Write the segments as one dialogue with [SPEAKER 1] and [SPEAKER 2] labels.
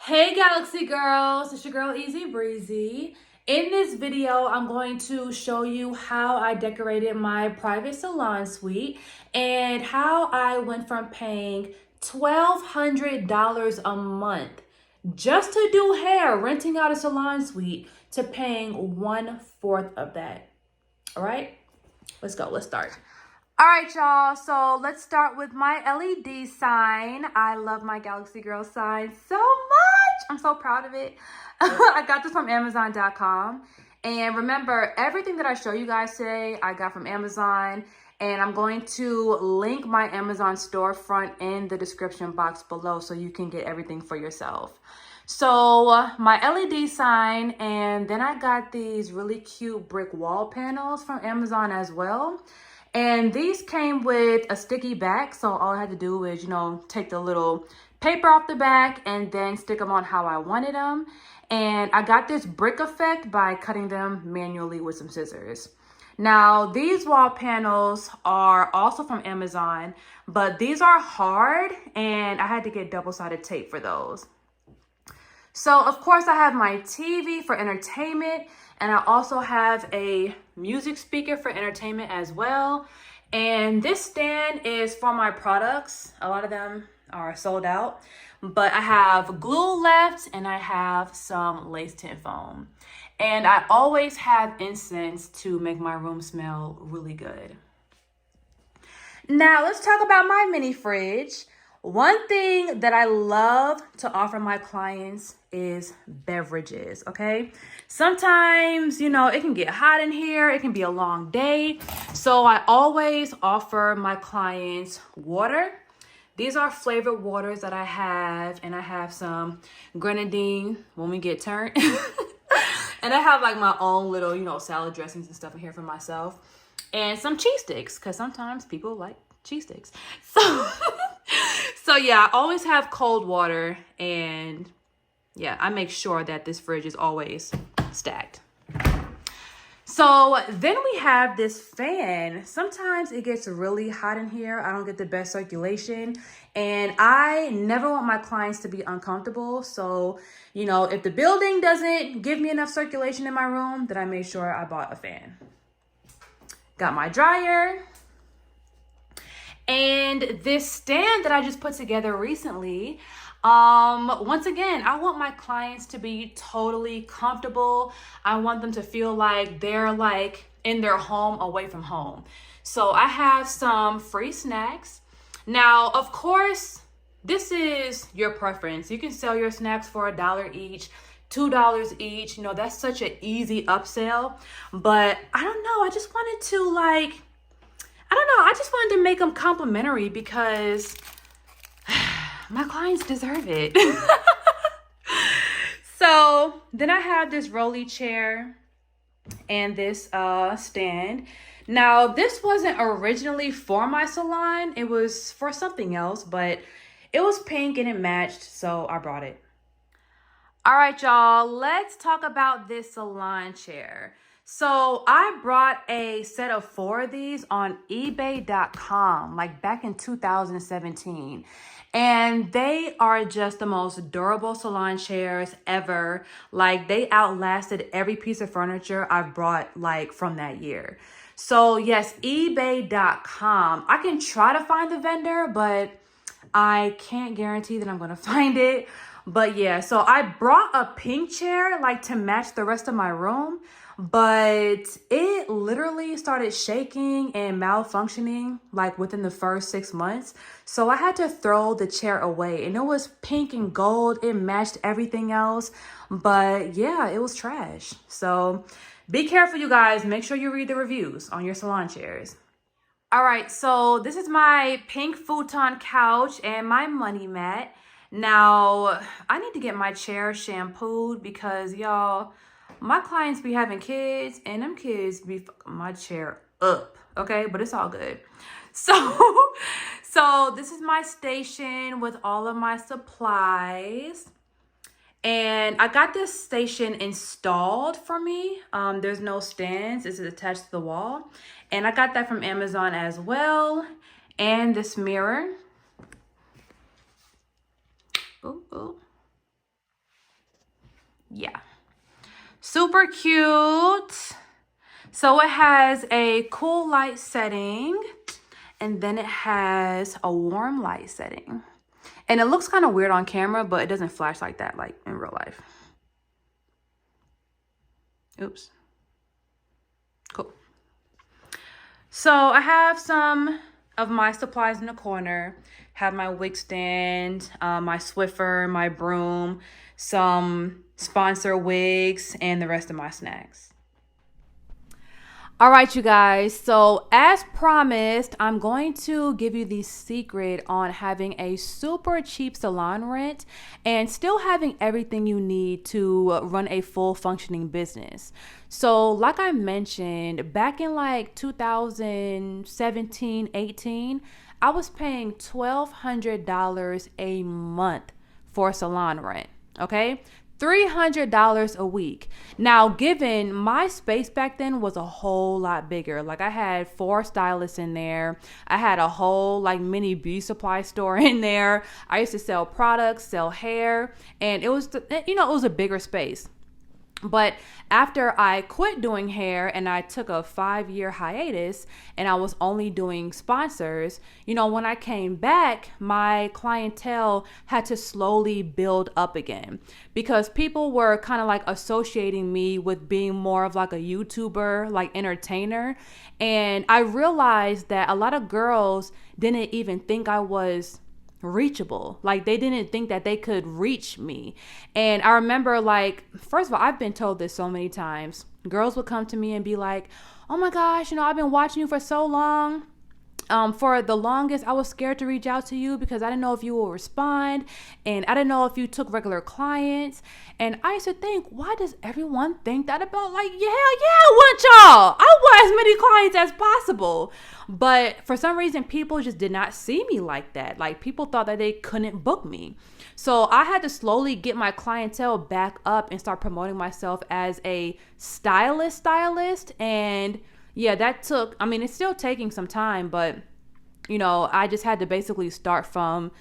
[SPEAKER 1] Hey Galaxy Girls, it's your girl Easy Breezy. In this video, I'm going to show you how I decorated my private salon suite and how I went from paying $1,200 a month just to do hair, renting out a salon suite, to paying 1/4 of that. All right, let's go, let's start. All right, y'all, so let's start with my LED sign. I love my Galaxy Girl sign so much. I'm so proud of it. I got this from Amazon.com. And remember, everything that I show you guys today, I got from Amazon. And I'm going to link my Amazon storefront in the description box below so you can get everything for yourself. So my LED sign, and then I got these really cute brick wall panels from Amazon as well. And these came with a sticky back, so all I had to do is, take the little paper off the back and then stick them on how I wanted them. And I got this brick effect by cutting them manually with some scissors. Now, these wall panels are also from Amazon, but these are hard and I had to get double-sided tape for those. So, of course, I have my TV for entertainment, and I also have a music speaker for entertainment as well. And this stand is for my products. A lot of them are sold out, but I have glue left and I have some lace tint foam. And I always have incense to make my room smell really good. Now, let's talk about my mini fridge. One thing that I love to offer my clients is beverages, okay? Sometimes, it can get hot in here. It can be a long day. So I always offer my clients water. These are flavored waters that I have, and I have some grenadine when we get turned. And I have like my own little, salad dressings and stuff in here for myself. And some cheese sticks, because sometimes people like cheese sticks. So yeah, I always have cold water, and yeah, I make sure that this fridge is always stacked. So then we have this fan. Sometimes it gets really hot in here. I don't get the best circulation, and I never want my clients to be uncomfortable. So, if the building doesn't give me enough circulation in my room, then I made sure I bought a fan. Got my dryer. And this stand that I just put together recently, once again, I want my clients to be totally comfortable. I want them to feel like they're like in their home away from home. So I have some free snacks. Now, of course, this is your preference. You can sell your snacks for $1 each, $2 each. That's such an easy upsell. But I don't know. I just wanted to I just wanted to make them complimentary because my clients deserve it. So then I have this rolly chair and this stand. Now, this wasn't originally for my salon. It was for something else, but it was pink and it matched, so I brought it. All right, y'all, let's talk about this salon chair. So I brought a set of 4 of these on eBay.com, like back in 2017. And they are just the most durable salon chairs ever. Like, they outlasted every piece of furniture I've brought from that year. So yes, eBay.com. I can try to find the vendor, but I can't guarantee that I'm going to find it. But yeah, so I brought a pink chair to match the rest of my room, but it literally started shaking and malfunctioning within the first 6 months. So I had to throw the chair away, and it was pink and gold. It matched everything else, but yeah, it was trash. So be careful, you guys. Make sure you read the reviews on your salon chairs. All right, so this is my pink futon couch and my money mat. Now, I need to get my chair shampooed because, y'all, my clients be having kids and them kids be fucking my chair up, okay? But it's all good. So this is my station with all of my supplies. And I got this station installed for me. There's no stands. It's attached to the wall. And I got that from Amazon as well. And this mirror. Ooh, ooh. Yeah. Super cute. So it has a cool light setting, and then it has a warm light setting. And it looks kind of weird on camera, but it doesn't flash like that, like in real life. Oops. Cool. So I have some of my supplies in the corner. Have my wig stand, my Swiffer, my broom, some sponsor wigs, and the rest of my snacks. All right, you guys. So as promised, I'm going to give you the secret on having a super cheap salon rent and still having everything you need to run a full functioning business. So like I mentioned, back in like 2017, 18, I was paying $1,200 a month for salon rent. Okay. $300 a week. Now, given my space back then was a whole lot bigger. Like I had 4 stylists in there. I had a whole like mini beauty supply store in there. I used to sell products, sell hair, and it was, it was a bigger space. But after I quit doing hair and I took a 5-year hiatus and I was only doing sponsors, when I came back, my clientele had to slowly build up again because people were kind of like associating me with being more of like a YouTuber, like entertainer. And I realized that a lot of girls didn't even think I was reachable. Like they didn't think that they could reach me. And I remember, like, first of all, I've been told this so many times. Girls would come to me and be like, oh my gosh, I've been watching you for so long. For the longest, I was scared to reach out to you because I didn't know if you will respond, and I didn't know if you took regular clients. And I used to think, why does everyone think that about, like, yeah, I want y'all. I want as many clients as possible. But for some reason, people just did not see me like that. Like, people thought that they couldn't book me. So I had to slowly get my clientele back up and start promoting myself as a stylist. And yeah, that took, it's still taking some time, but, I just had to basically start from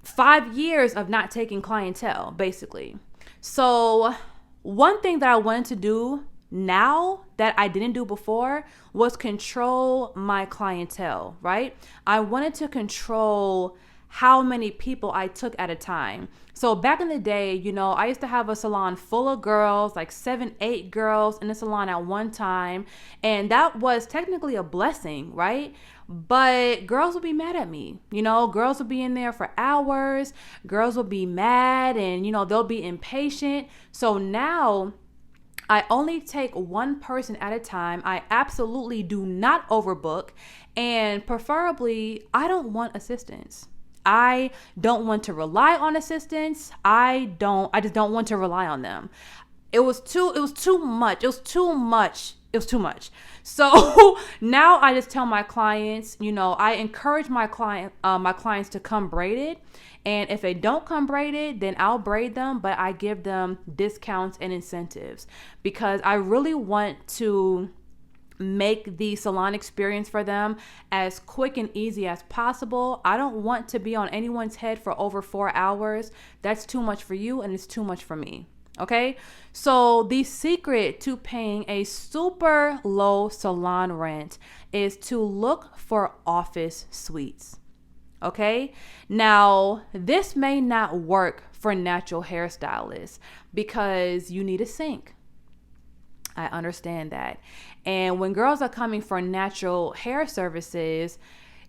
[SPEAKER 1] 5 years of not taking clientele, basically. So one thing that I wanted to do now that I didn't do before was control my clientele, right? I wanted to control how many people I took at a time. So back in the day, I used to have a salon full of girls, like 7, 8 girls in the salon at one time. And that was technically a blessing, right? But girls would be mad at me. Girls would be in there for hours. Girls would be mad and, they'll be impatient. So now I only take one person at a time. I absolutely do not overbook. And preferably, I don't want assistants. I don't want to rely on assistants. I just don't want to rely on them. It was too much. So now I just tell my clients, I encourage my clients to come braided. And if they don't come braided, then I'll braid them, but I give them discounts and incentives because I really want to make the salon experience for them as quick and easy as possible. I don't want to be on anyone's head for over 4 hours. That's too much for you and it's too much for me. Okay, so the secret to paying a super low salon rent is to look for office suites. Okay, now this may not work for natural hairstylists because you need a sink. I understand that. And when girls are coming for natural hair services,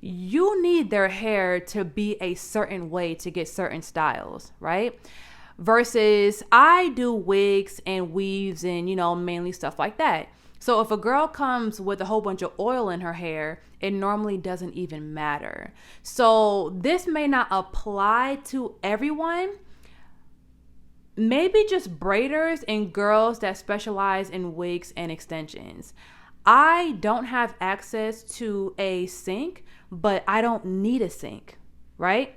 [SPEAKER 1] you need their hair to be a certain way to get certain styles, right? Versus I do wigs and weaves and, mainly stuff like that. So if a girl comes with a whole bunch of oil in her hair, it normally doesn't even matter. So this may not apply to everyone. Maybe just braiders and girls that specialize in wigs and extensions. I don't have access to a sink, but I don't need a sink, right?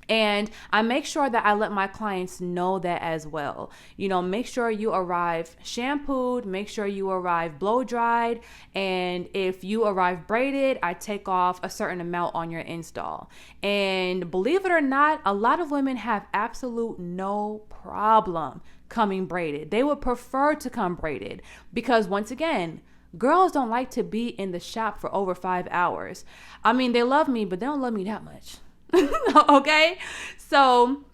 [SPEAKER 1] And I make sure that I let my clients know that as well. Make sure you arrive shampooed, make sure you arrive blow dried. And if you arrive braided, I take off a certain amount on your install. And believe it or not, a lot of women have absolute no problem coming braided. They would prefer to come braided because, once again, girls don't like to be in the shop for over 5 hours. I mean, they love me, but they don't love me that much. Okay, so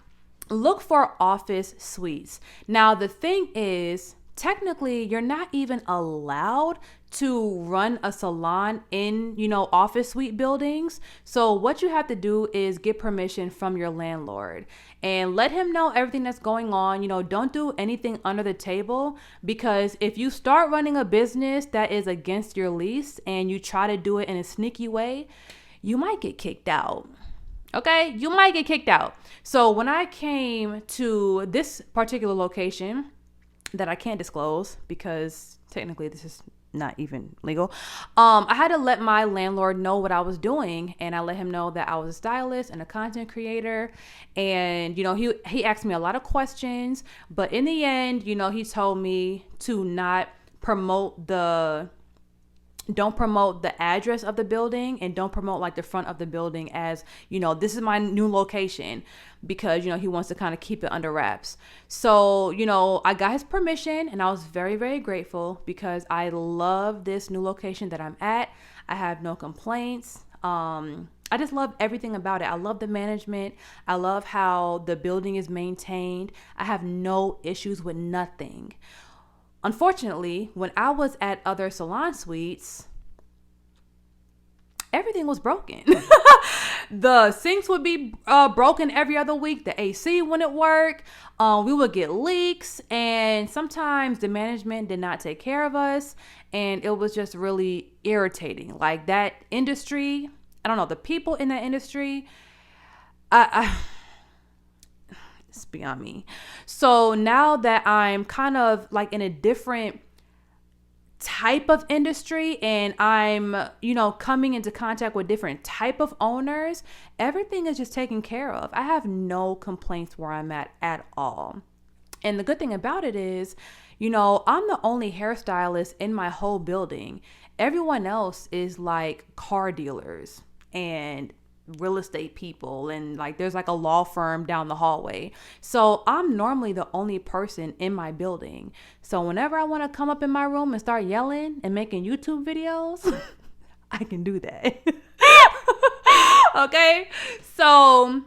[SPEAKER 1] look for office suites. Now, the thing is, technically, you're not even allowed to run a salon in, office suite buildings. So what you have to do is get permission from your landlord and let him know everything that's going on. Don't do anything under the table, because if you start running a business that is against your lease and you try to do it in a sneaky way, you might get kicked out. Okay, you might get kicked out. So when I came to this particular location that I can't disclose because technically this is not even legal, I had to let my landlord know what I was doing, and I let him know that I was a stylist and a content creator. And he asked me a lot of questions, but in the end, he told me to not don't promote the address of the building, and don't promote like the front of the building as, this is my new location, because, he wants to kind of keep it under wraps. So, I got his permission, and I was very, very grateful because I love this new location that I'm at. I have no complaints. I just love everything about it. I love the management. I love how the building is maintained. I have no issues with nothing. Unfortunately, when I was at other salon suites, everything was broken. The sinks would be broken every other week. The AC wouldn't work. We would get leaks, and sometimes the management did not take care of us, and it was just really irritating. Like, that industry, I don't know, the people in that industry, it's beyond me. So now that I'm kind of like in a different type of industry, and I'm, coming into contact with different type of owners, everything is just taken care of. I have no complaints where I'm at all. And the good thing about it is, I'm the only hairstylist in my whole building. Everyone else is like car dealers and real estate people, and like there's like a law firm down the hallway. So I'm normally the only person in my building. So whenever I want to come up in my room and start yelling and making YouTube videos, I can do that. Okay, so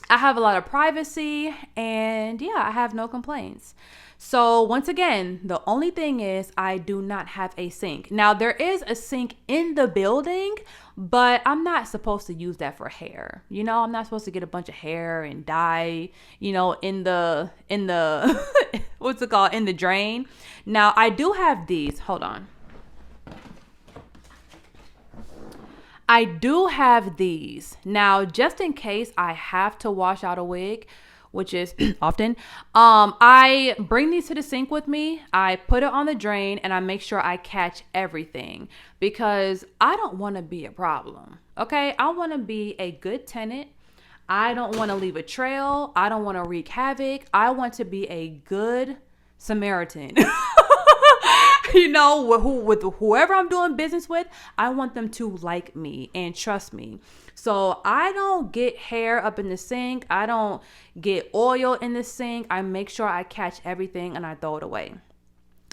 [SPEAKER 1] I have a lot of privacy, and yeah, I have no complaints. So once again, the only thing is I do not have a sink. Now, there is a sink in the building, but I'm not supposed to use that for hair. I'm not supposed to get a bunch of hair and dye, in the what's it called? In the drain. Now, I do have these. Hold on. I do have these. Now, just in case I have to wash out a wig, which is often, I bring these to the sink with me. I put it on the drain, and I make sure I catch everything, because I don't want to be a problem. Okay, I want to be a good tenant. I don't want to leave a trail. I don't want to wreak havoc. I want to be a good Samaritan. With whoever I'm doing business with, I want them to like me and trust me. So I don't get hair up in the sink. I don't get oil in the sink. I make sure I catch everything and I throw it away.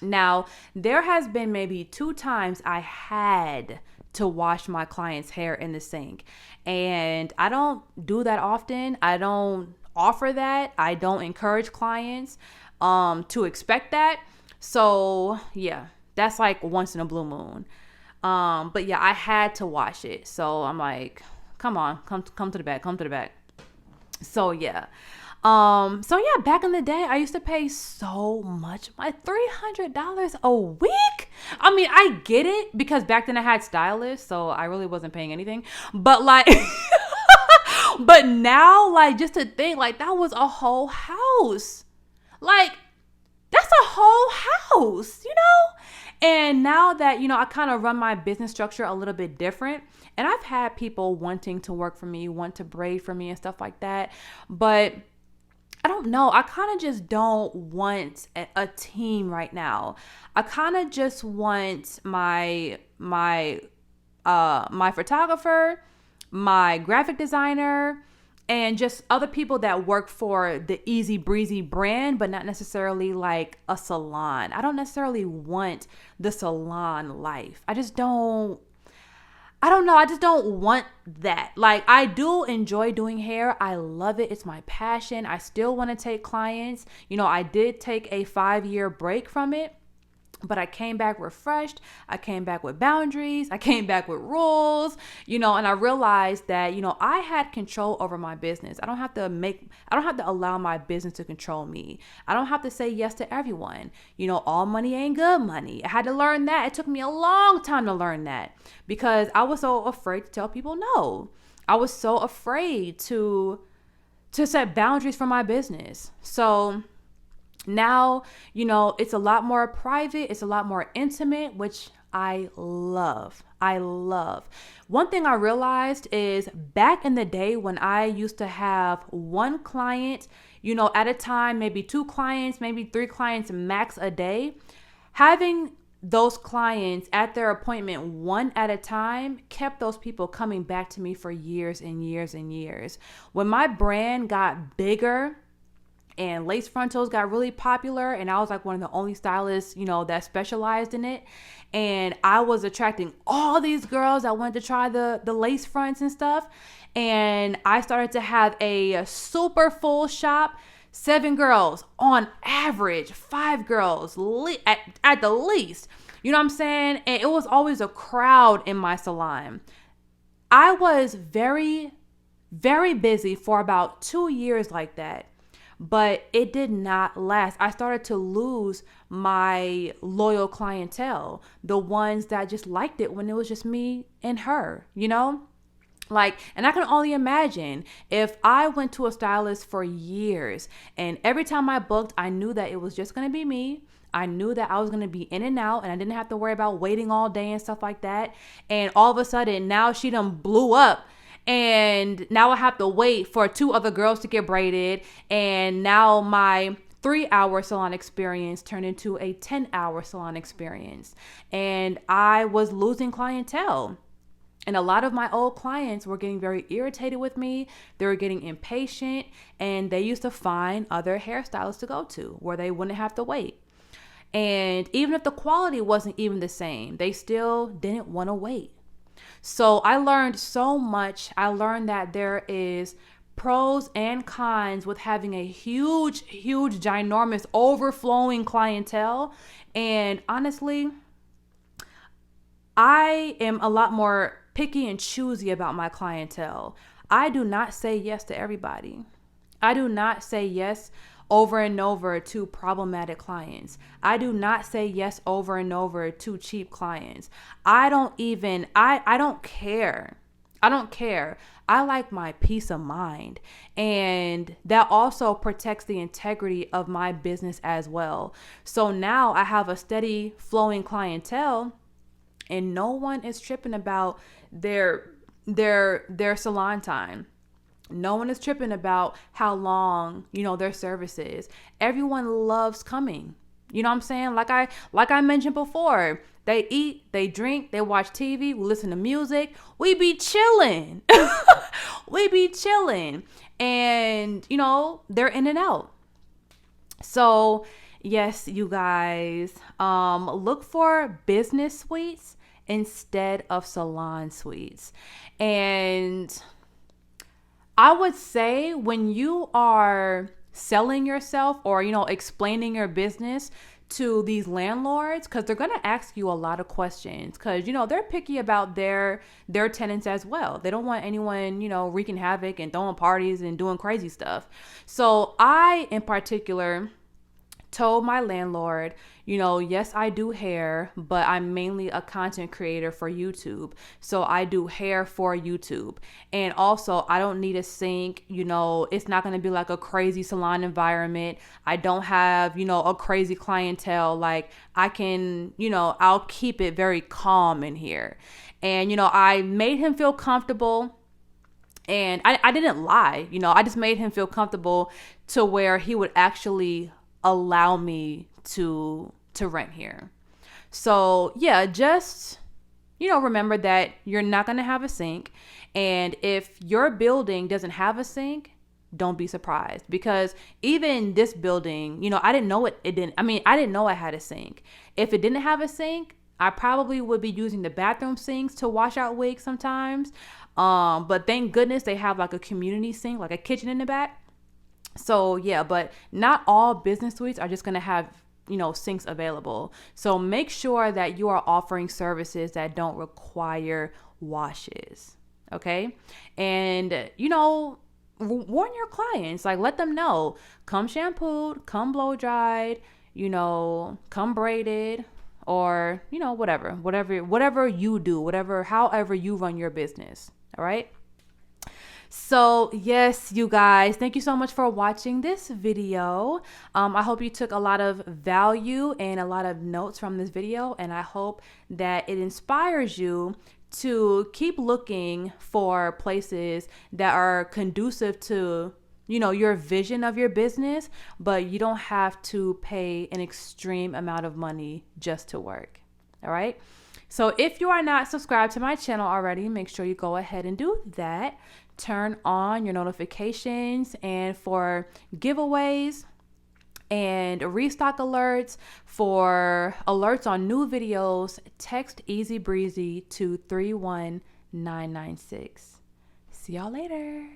[SPEAKER 1] Now, there has been maybe 2 times I had to wash my client's hair in the sink, and I don't do that often. I don't offer that. I don't encourage clients to expect that. So yeah, that's like once in a blue moon. But yeah, I had to wash it. So I'm like, come on, come to the back. So yeah. Back in the day, I used to pay so much, like $300 a week. I mean, I get it, because back then I had stylists, so I really wasn't paying anything. But like, but now, like, just to think, like, that was a whole house. Like, that's a whole house, And now that, I kind of run my business structure a little bit different, and I've had people wanting to work for me, want to braid for me and stuff like that. But I don't know. I kind of just don't want a team right now. I kind of just want my photographer, my graphic designer, and just other people that work for the Easy Breezy brand, but not necessarily like a salon. I don't necessarily want the salon life. I don't know. I just don't want that. Like, I do enjoy doing hair. I love it. It's my passion. I still want to take clients. I did take a 5-year break from it, but I came back refreshed. I came back with boundaries. I came back with rules, and I realized that, I had control over my business. I don't have to allow my business to control me. I don't have to say yes to everyone. All money ain't good money. I had to learn that. It took me a long time to learn that because I was so afraid to tell people no. I was so afraid to set boundaries for my business. So now, it's a lot more private. It's a lot more intimate, which I love. One thing I realized is back in the day when I used to have one client, at a time, maybe 2 clients, maybe 3 clients max a day, having those clients at their appointment one at a time kept those people coming back to me for years and years and years. When my brand got bigger, and lace frontals got really popular, and I was like one of the only stylists, that specialized in it. And I was attracting all these girls that wanted to try the lace fronts and stuff. And I started to have a super full shop, 7 girls on average, 5 girls at the least. You know what I'm saying? And it was always a crowd in my salon. I was very, very busy for about 2 years like that. But it did not last. I started to lose my loyal clientele, the ones that just liked it when it was just me and her, Like, and I can only imagine if I went to a stylist for years and every time I booked, I knew that it was just going to be me. I knew that I was going to be in and out and I didn't have to worry about waiting all day and stuff like that. And all of a sudden now she done blew up. And now I have to wait for 2 other girls to get braided. And now my 3-hour salon experience turned into a 10-hour salon experience. And I was losing clientele. And a lot of my old clients were getting very irritated with me. They were getting impatient. And they used to find other hairstylists to go to where they wouldn't have to wait. And even if the quality wasn't even the same, they still didn't want to wait. So I learned so much. I learned that there is pros and cons with having a huge, ginormous, overflowing clientele. And honestly, I am a lot more picky and choosy about my clientele. I do not say yes to everybody. I do not say yes over and over to problematic clients. I do not say yes over and over to cheap clients. I don't care. I don't care. I like my peace of mind. And that also protects the integrity of my business as well. So now I have a steady flowing clientele and no one is tripping about their salon time. No one is tripping about how long, their service is. Everyone loves coming. You know what I'm saying? Like I mentioned before, they eat, they drink, they watch TV, we listen to music. We be chilling. And, they're in and out. So, yes, you guys, look for business suites instead of salon suites. And I would say when you are selling yourself or, explaining your business to these landlords, because they're going to ask you a lot of questions because, they're picky about their tenants as well. They don't want anyone, wreaking havoc and throwing parties and doing crazy stuff. So I, in particular, told my landlord, you know, yes, I do hair, but I'm mainly a content creator for YouTube. So I do hair for YouTube. And also, I don't need a sink. You know, it's not going to be like a crazy salon environment. I don't have, you know, a crazy clientele. Like I can, you know, I'll keep it very calm in here. And, you know, I made him feel comfortable. And I didn't lie, you know, I just made him feel comfortable to where he would actually allow me to rent here. So yeah, just, you know, remember that you're not going to have a sink. And if your building doesn't have a sink, don't be surprised, because even this building, you know, I didn't know it didn't. I mean, I didn't know I had a sink. If it didn't have a sink, I probably would be using the bathroom sinks to wash out wigs sometimes. But thank goodness they have like a community sink, like a kitchen in the back. So yeah, but not all business suites are just going to have, you know, sinks available. So make sure that you are offering services that don't require washes. Okay. And, you know, warn your clients, like let them know, come shampooed, come blow dried, you know, come braided, or, you know, whatever you do, however you run your business. All right. So yes, you guys, thank you so much for watching this video. I hope you took a lot of value and a lot of notes from this video, and I hope that it inspires you to keep looking for places that are conducive to, you know, your vision of your business, but you don't have to pay an extreme amount of money just to work. All right. So if you are not subscribed to my channel already, make sure you go ahead and do that. Turn on your notifications, and for giveaways and restock alerts, for alerts on new videos, text Easy Breezy to 31996. See y'all later.